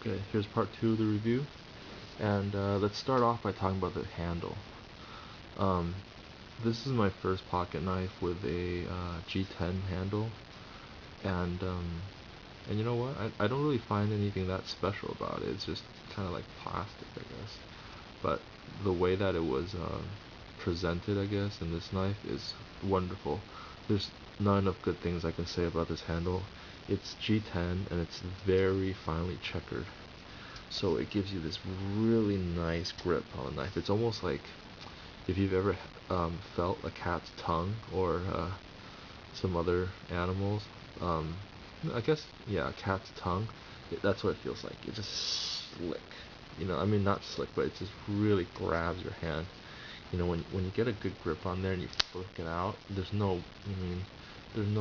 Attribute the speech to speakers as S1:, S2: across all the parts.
S1: Okay, here's part 2 of the review, and let's start off by talking about the handle. Um, this is my first pocket knife with a G10 handle, and you know what? I don't really find anything that special about it. It's just kind of like plastic, I guess. But the way that it was presented, I guess, in this knife is wonderful. There's not enough good things I can say about this handle. It's G10 and it's very finely checkered. So it gives you this really nice grip on the knife. It's almost like if you've ever felt a cat's tongue or some other animals. Um, I guess, yeah, a cat's tongue. That's what it feels like. It's just slick. I mean, not slick, but it just really grabs your hand. When you get a good grip on there and you flick it out, there's no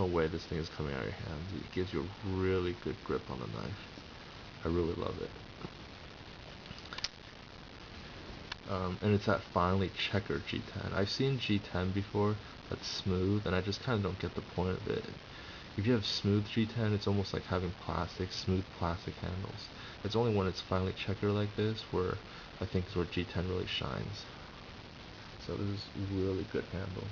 S1: way this thing is coming out of your hand. It gives you a really good grip on the knife. I really love it. And it's that finely checkered G10. I've seen G10 before that's smooth, and I just kind of don't get the point of it. If you have smooth G10, it's almost like having smooth plastic handles. It's only when it's finely checkered like this where I think is where G10 really shines. So this is really good handle.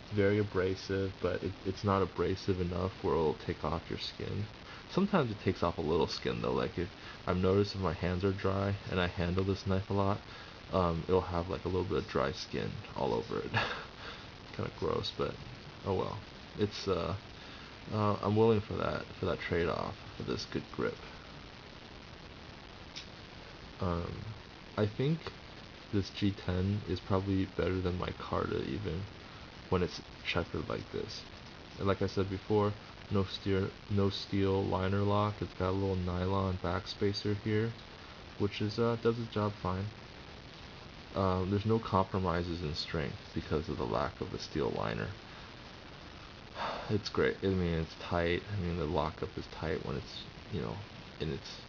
S1: It's very abrasive, but it's not abrasive enough where it'll take off your skin. Sometimes it takes off a little skin though. Like if I've noticed if my hands are dry and I handle this knife a lot, it'll have like a little bit of dry skin all over it. Kind of gross, but oh well. It's I'm willing for that trade-off for this good grip. Um, I think this G10 is probably better than my Carta even when it's checkered like this. And like I said before, no steel liner lock. It's got a little nylon backspacer here, which does its job fine. There's no compromises in strength because of the lack of the steel liner. It's great. I mean, it's tight. I mean, the lockup is tight when it's, in its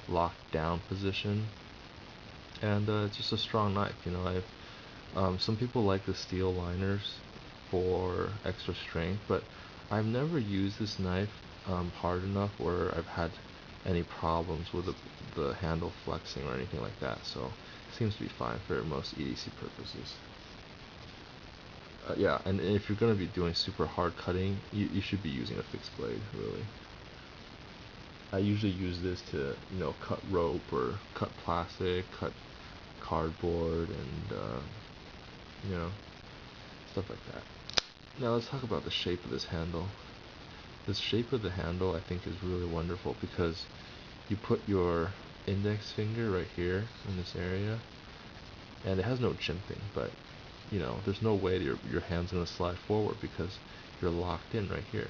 S1: locked down position. And it's just a strong knife. Some people like the steel liners for extra strength, but I've never used this knife hard enough where I've had any problems with the handle flexing or anything like that. So it seems to be fine for most EDC purposes. Yeah, and if you're going to be doing super hard cutting, you should be using a fixed blade, really. I usually use this to, cut rope or cut plastic, cut cardboard, and, stuff like that. Now let's talk about the shape of this handle. The shape of the handle I think is really wonderful because you put your index finger right here in this area, and it has no jimping, but there's no way that your hand's going to slide forward because you're locked in right here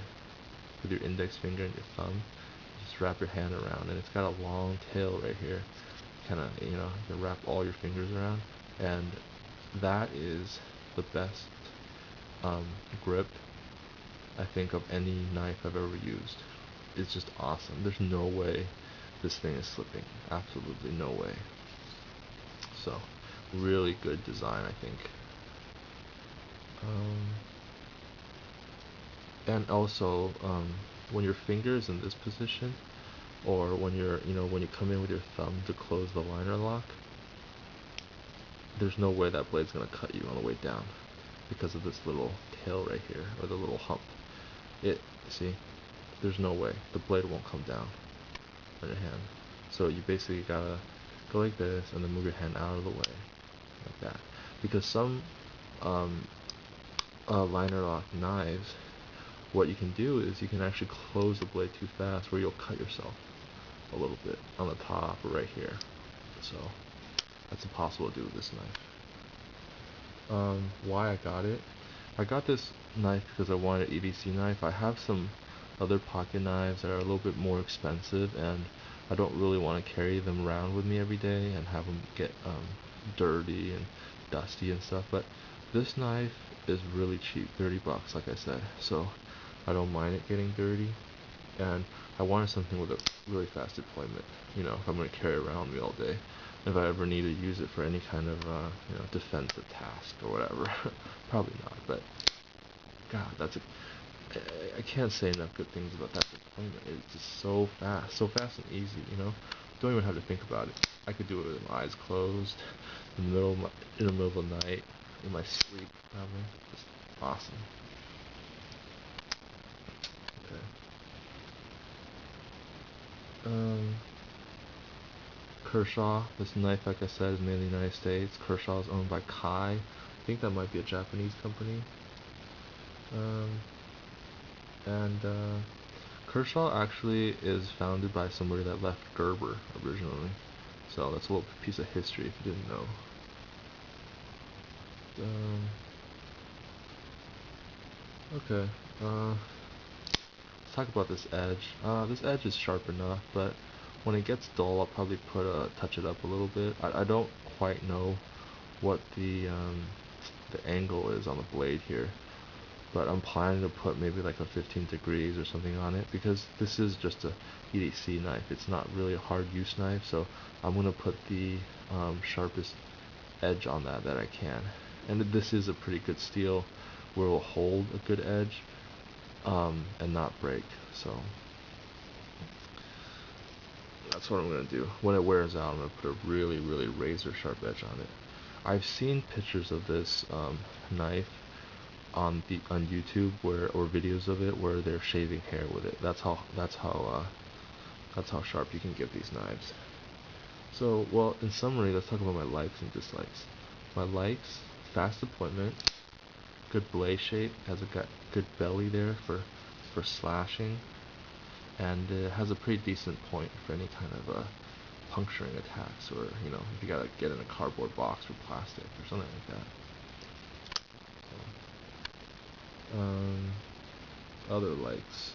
S1: with your index finger and your thumb. Just wrap your hand around, and it's got a long tail right here. Kind of, you can wrap all your fingers around, and that is the best grip I think of any knife I've ever used. It's just awesome. There's no way this thing is slipping. Absolutely no way. So, really good design, I think. And also, when your finger is in this position, or when when you come in with your thumb to close the liner lock, there's no way that blade's gonna cut you on the way down because of this little tail right here, or the little hump. See, there's no way. The blade won't come down on your hand. So you basically gotta go like this and then move your hand out of the way, like that. Because some liner lock knives, what you can do is you can actually close the blade too fast where you'll cut yourself a little bit on the top or right here. So that's impossible to do with this knife. Why I got it? I got this knife because I wanted an EDC knife. I have some other pocket knives that are a little bit more expensive, and I don't really want to carry them around with me every day and have them get dirty and dusty and stuff. But this knife is really cheap, 30 bucks, like I said. So I don't mind it getting dirty, and I wanted something with a really fast deployment. If I'm going to carry it around with me all day. If I ever need to use it for any kind of defensive task or whatever. Probably not, but God, I can't say enough good things about that deployment. It's just so fast and easy. don't even have to think about it. I could do it with my eyes closed, in the middle of the night, in my sleep, probably. Just awesome. Okay. Kershaw. This knife, like I said, is made in the United States. Kershaw is owned by Kai. I think that might be a Japanese company. And Kershaw actually is founded by somebody that left Gerber originally. So that's a little piece of history if you didn't know. Okay. Let's talk about this edge. This edge is sharp enough, but when it gets dull, I'll probably touch it up a little bit. I don't quite know what the angle is on the blade here, but I'm planning to put maybe like a 15 degrees or something on it, because this is just a EDC knife. It's not really a hard use knife, so I'm gonna put the sharpest edge on that I can. And this is a pretty good steel where it will hold a good edge and not break. So that's what I'm gonna do. When it wears out, I'm gonna put a really, really razor sharp edge on it. I've seen pictures of this knife on YouTube or videos of it where they're shaving hair with it. That's how sharp you can get these knives. So, well, in summary, let's talk about my likes and dislikes. My likes: fast deployment, good blade shape, has a good belly there for slashing, and it has a pretty decent point for any kind of puncturing attacks, or if you gotta get in a cardboard box or plastic or something like that. Other likes.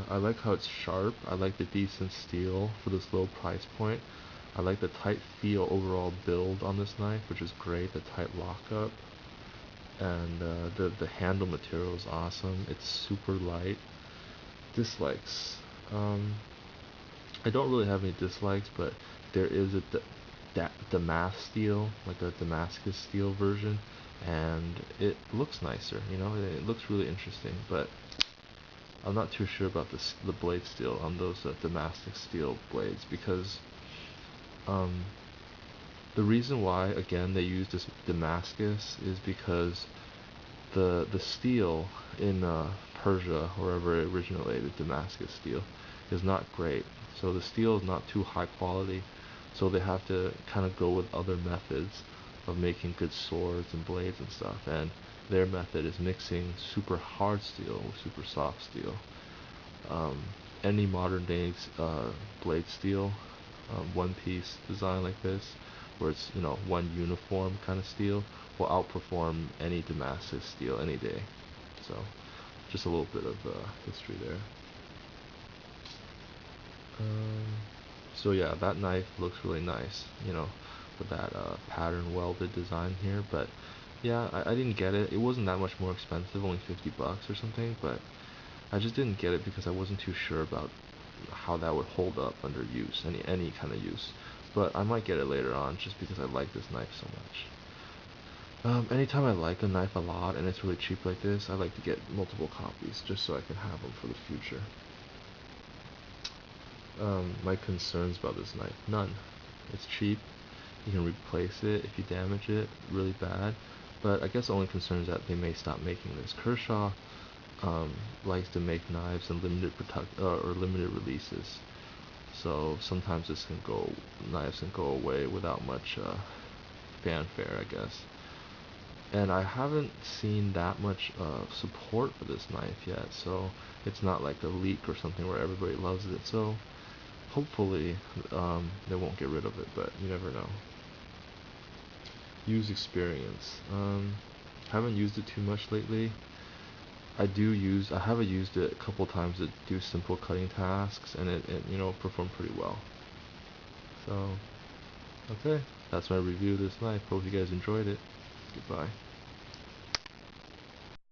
S1: I like how it's sharp. I like the decent steel for this low price point. I like the tight feel overall build on this knife, which is great. The tight lockup, and the handle material is awesome. It's super light. Dislikes. I don't really have any dislikes, but there is a Damascus steel, like a Damascus steel version, and it looks nicer. It looks really interesting, but I'm not too sure about the blade steel on those Damascus steel blades, because the reason why, again, they use this Damascus is because the steel in Persia, wherever it originated, Damascus steel, is not great. So the steel is not too high quality, so they have to kind of go with other methods of making good swords and blades and stuff, and their method is mixing super hard steel with super soft steel. Any modern day blade steel, one piece design like this, where it's one uniform kind of steel, will outperform any Damascus steel any day. So just a little bit of history there. So yeah, that knife looks really nice, with that pattern welded design here. But yeah, I didn't get it. It wasn't that much more expensive, only 50 bucks or something, but I just didn't get it because I wasn't too sure about how that would hold up under use, any kind of use. But I might get it later on, just because I like this knife so much. Anytime I like a knife a lot and it's really cheap like this, I like to get multiple copies, just so I can have them for the future. My concerns about this knife: none. It's cheap. You can replace it if you damage it really bad. But I guess the only concern is that they may stop making this. Kershaw likes to make knives in limited releases. So sometimes knives can go away without much fanfare, I guess. And I haven't seen that much support for this knife yet, so it's not like a leak or something where everybody loves it. So hopefully they won't get rid of it, but you never know. Use experience. Haven't used it too much lately. I have used it a couple times to do simple cutting tasks, and it performed pretty well. So, okay, that's my review of this knife. Hope you guys enjoyed it. Goodbye.